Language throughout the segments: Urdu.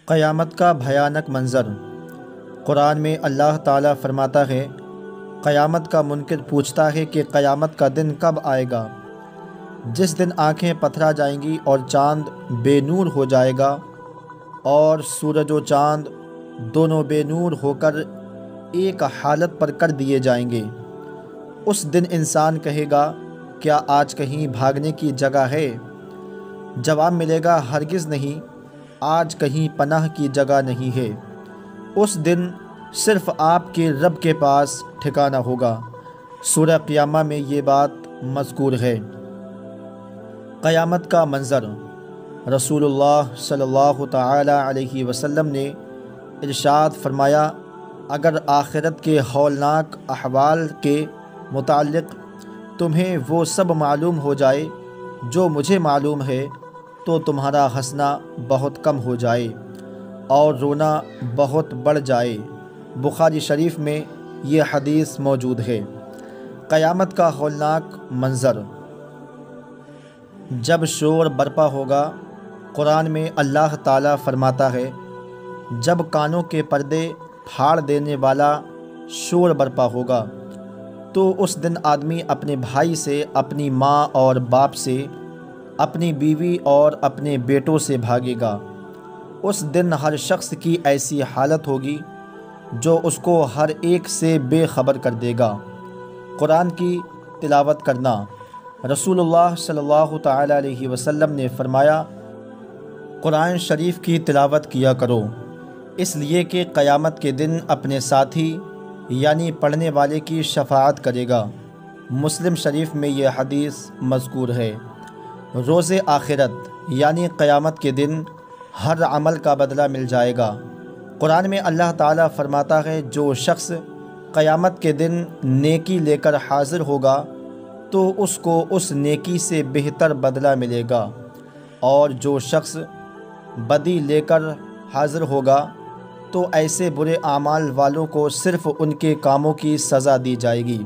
قیامت کا بھیانک منظر۔ قرآن میں اللہ تعالیٰ فرماتا ہے، قیامت کا منکر پوچھتا ہے کہ قیامت کا دن کب آئے گا، جس دن آنکھیں پتھرا جائیں گی اور چاند بے نور ہو جائے گا اور سورج و چاند دونوں بے نور ہو کر ایک حالت پر کر دیے جائیں گے۔ اس دن انسان کہے گا، کیا آج کہیں بھاگنے کی جگہ ہے؟ جواب ملے گا، ہرگز نہیں، آج کہیں پناہ کی جگہ نہیں ہے۔ اس دن صرف آپ کے رب کے پاس ٹھکانہ ہوگا۔ سورہ قیامہ میں یہ بات مذکور ہے۔ قیامت کا منظر۔ رسول اللہ صلی اللہ تعالی علیہ وسلم نے ارشاد فرمایا، اگر آخرت کے ہولناک احوال کے متعلق تمہیں وہ سب معلوم ہو جائے جو مجھے معلوم ہے تو تمہارا ہنسنا بہت کم ہو جائے اور رونا بہت بڑھ جائے۔ بخاری شریف میں یہ حدیث موجود ہے۔ قیامت کا ہولناک منظر۔ جب شور برپا ہوگا، قرآن میں اللہ تعالیٰ فرماتا ہے، جب کانوں کے پردے پھاڑ دینے والا شور برپا ہوگا تو اس دن آدمی اپنے بھائی سے، اپنی ماں اور باپ سے، اپنی بیوی اور اپنے بیٹوں سے بھاگے گا۔ اس دن ہر شخص کی ایسی حالت ہوگی جو اس کو ہر ایک سے بے خبر کر دے گا۔ قرآن کی تلاوت کرنا۔ رسول اللہ صلی اللہ تعالی علیہ وسلم نے فرمایا، قرآن شریف کی تلاوت کیا کرو، اس لیے کہ قیامت کے دن اپنے ساتھی یعنی پڑھنے والے کی شفاعت کرے گا۔ مسلم شریف میں یہ حدیث مذکور ہے۔ روز آخرت یعنی قیامت کے دن ہر عمل کا بدلہ مل جائے گا۔ قرآن میں اللہ تعالیٰ فرماتا ہے، جو شخص قیامت کے دن نیکی لے کر حاضر ہوگا تو اس کو اس نیکی سے بہتر بدلہ ملے گا، اور جو شخص بدی لے کر حاضر ہوگا تو ایسے برے اعمال والوں کو صرف ان کے کاموں کی سزا دی جائے گی۔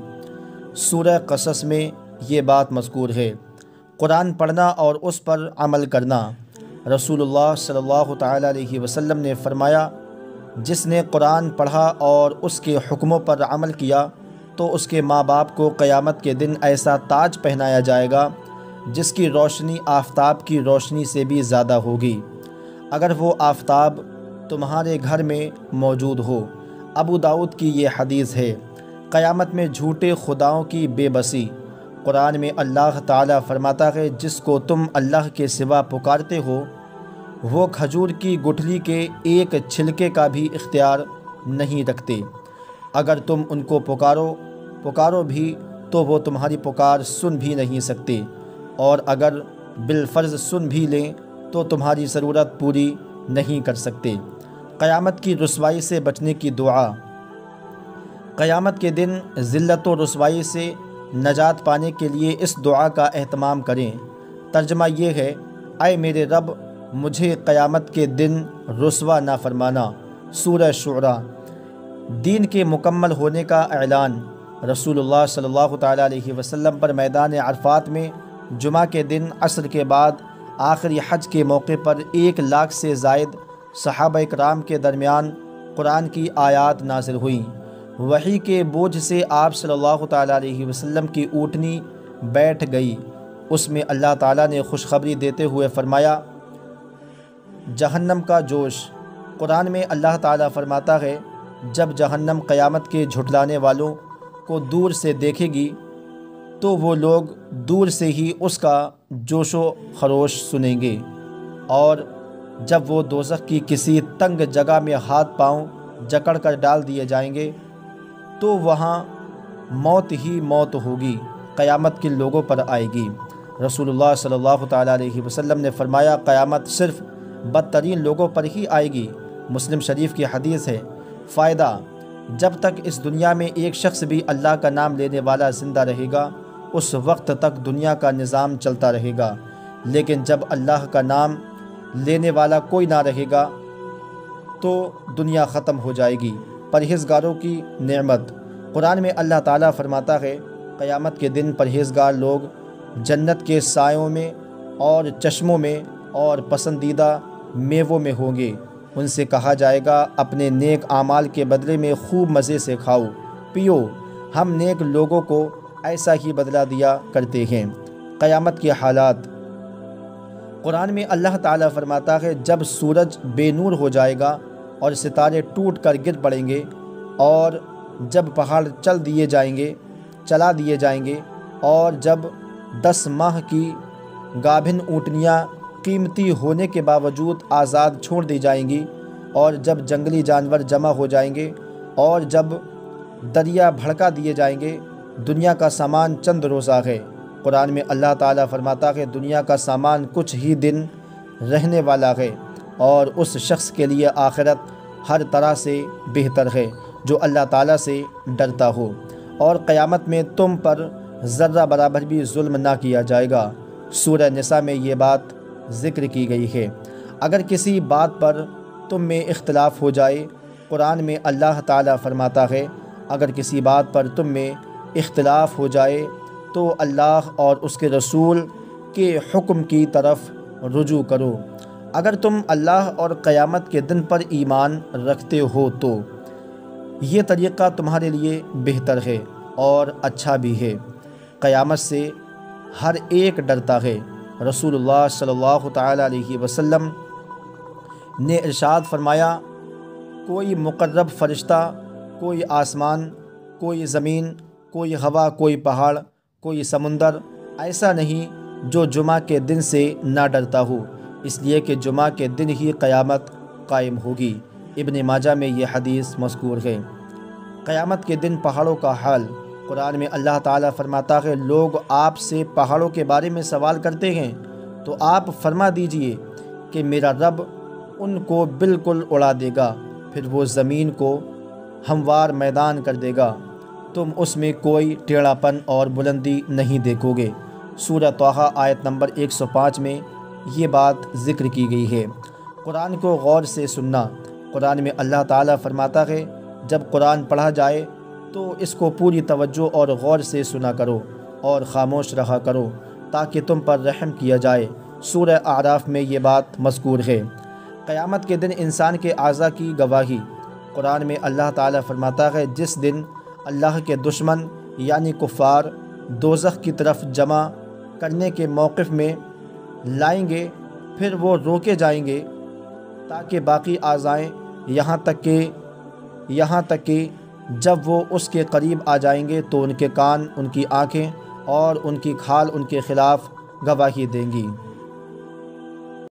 سورہ قصص میں یہ بات مذکور ہے۔ قرآن پڑھنا اور اس پر عمل کرنا۔ رسول اللہ صلی اللہ تعالی علیہ وسلم نے فرمایا، جس نے قرآن پڑھا اور اس کے حکموں پر عمل کیا تو اس کے ماں باپ کو قیامت کے دن ایسا تاج پہنایا جائے گا جس کی روشنی آفتاب کی روشنی سے بھی زیادہ ہوگی، اگر وہ آفتاب تمہارے گھر میں موجود ہو۔ ابو داؤد کی یہ حدیث ہے۔ قیامت میں جھوٹے خداؤں کی بے بسی۔ قرآن میں اللہ تعالیٰ فرماتا ہے، جس کو تم اللہ کے سوا پکارتے ہو وہ کھجور کی گٹھلی کے ایک چھلکے کا بھی اختیار نہیں رکھتے۔ اگر تم ان کو پکارو بھی تو وہ تمہاری پکار سن بھی نہیں سکتے، اور اگر بالفرض سن بھی لیں تو تمہاری ضرورت پوری نہیں کر سکتے۔ قیامت کی رسوائی سے بچنے کی دعا۔ قیامت کے دن ذلت و رسوائی سے نجات پانے کے لیے اس دعا کا اہتمام کریں۔ ترجمہ یہ ہے، اے میرے رب، مجھے قیامت کے دن رسوا نہ فرمانا۔ سورہ شعراء۔ دین کے مکمل ہونے کا اعلان۔ رسول اللہ صلی اللہ تعالی علیہ وسلم پر میدان عرفات میں جمعہ کے دن عصر کے بعد آخری حج کے موقع پر 1 لاکھ سے زائد صحابہ کرام کے درمیان قرآن کی آیات نازل ہوئیں۔ وحی کے بوجھ سے آپ صلی اللہ تعالی علیہ وسلم کی اونٹنی بیٹھ گئی۔ اس میں اللہ تعالیٰ نے خوشخبری دیتے ہوئے فرمایا، جہنم کا جوش۔ قرآن میں اللہ تعالیٰ فرماتا ہے، جب جہنم قیامت کے جھٹلانے والوں کو دور سے دیکھے گی تو وہ لوگ دور سے ہی اس کا جوش و خروش سنیں گے، اور جب وہ دوزخ کی کسی تنگ جگہ میں ہاتھ پاؤں جکڑ کر ڈال دیے جائیں گے تو وہاں موت ہی موت ہوگی، قیامت کن لوگوں پر آئے گی۔ رسول اللہ صلی اللہ تعالی علیہ وسلم نے فرمایا، قیامت صرف بدترین لوگوں پر ہی آئے گی۔ مسلم شریف کی حدیث ہے۔ فائدہ، جب تک اس دنیا میں ایک شخص بھی اللہ کا نام لینے والا زندہ رہے گا اس وقت تک دنیا کا نظام چلتا رہے گا، لیکن جب اللہ کا نام لینے والا کوئی نہ رہے گا تو دنیا ختم ہو جائے گی۔ پرہیزگاروں کی نعمت۔ قرآن میں اللہ تعالیٰ فرماتا ہے، قیامت کے دن پرہیزگار لوگ جنت کے سایوں میں اور چشموں میں اور پسندیدہ میووں میں ہوں گے۔ ان سے کہا جائے گا اپنے نیک اعمال کے بدلے میں خوب مزے سے کھاؤ پیو، ہم نیک لوگوں کو ایسا ہی بدلہ دیا کرتے ہیں۔ قیامت کے حالات۔ قرآن میں اللہ تعالیٰ فرماتا ہے جب سورج بے نور ہو جائے گا اور ستارے ٹوٹ کر گر پڑیں گے، اور جب پہاڑ چلا دیے جائیں گے، اور جب 10 ماہ کی گابھن اونٹنیاں قیمتی ہونے کے باوجود آزاد چھوڑ دی جائیں گی، اور جب جنگلی جانور جمع ہو جائیں گے، اور جب دریا بھڑکا دیے جائیں گے۔ دنیا کا سامان چند روزہ ہے۔ قرآن میں اللہ تعالیٰ فرماتا ہے دنیا کا سامان کچھ ہی دن رہنے والا ہے، اور اس شخص کے لیے آخرت ہر طرح سے بہتر ہے جو اللہ تعالیٰ سے ڈرتا ہو، اور قیامت میں تم پر ذرہ برابر بھی ظلم نہ کیا جائے گا۔ سورہ نساء میں یہ بات ذکر کی گئی ہے۔ اگر کسی بات پر تم میں اختلاف ہو جائے، قرآن میں اللہ تعالیٰ فرماتا ہے اگر کسی بات پر تم میں اختلاف ہو جائے تو اللہ اور اس کے رسول کے حکم کی طرف رجوع کرو۔ اگر تم اللہ اور قیامت کے دن پر ایمان رکھتے ہو تو یہ طریقہ تمہارے لیے بہتر ہے اور اچھا بھی ہے۔ قیامت سے ہر ایک ڈرتا ہے۔ رسول اللہ صلی اللہ تعالیٰ علیہ وسلم نے ارشاد فرمایا کوئی مقرب فرشتہ، کوئی آسمان، کوئی زمین، کوئی ہوا، کوئی پہاڑ، کوئی سمندر ایسا نہیں جو جمعہ کے دن سے نہ ڈرتا ہو، اس لیے کہ جمعہ کے دن ہی قیامت قائم ہوگی۔ ابن ماجہ میں یہ حدیث مذکور ہے۔ قیامت کے دن پہاڑوں کا حال۔ قرآن میں اللہ تعالیٰ فرماتا ہے لوگ آپ سے پہاڑوں کے بارے میں سوال کرتے ہیں تو آپ فرما دیجئے کہ میرا رب ان کو بالکل اڑا دے گا، پھر وہ زمین کو ہموار میدان کر دے گا، تم اس میں کوئی ٹیڑھا پن اور بلندی نہیں دیکھو گے۔ سورہ طٰہٰ آیت نمبر 105 میں یہ بات ذکر کی گئی ہے۔ قرآن کو غور سے سننا۔ قرآن میں اللہ تعالیٰ فرماتا ہے جب قرآن پڑھا جائے تو اس کو پوری توجہ اور غور سے سنا کرو اور خاموش رہا کرو تاکہ تم پر رحم کیا جائے۔ سورہ اعراف میں یہ بات مذکور ہے۔ قیامت کے دن انسان کے اعضاء کی گواہی۔ قرآن میں اللہ تعالیٰ فرماتا ہے جس دن اللہ کے دشمن یعنی کفار دوزخ کی طرف جمع کرنے کے موقف میں لائیں گے، پھر وہ روکے جائیں گے تاکہ باقی اعضائیں یہاں تک کہ جب وہ اس کے قریب آ جائیں گے تو ان کے کان، ان کی آنکھیں اور ان کی کھال ان کے خلاف گواہی دیں گی۔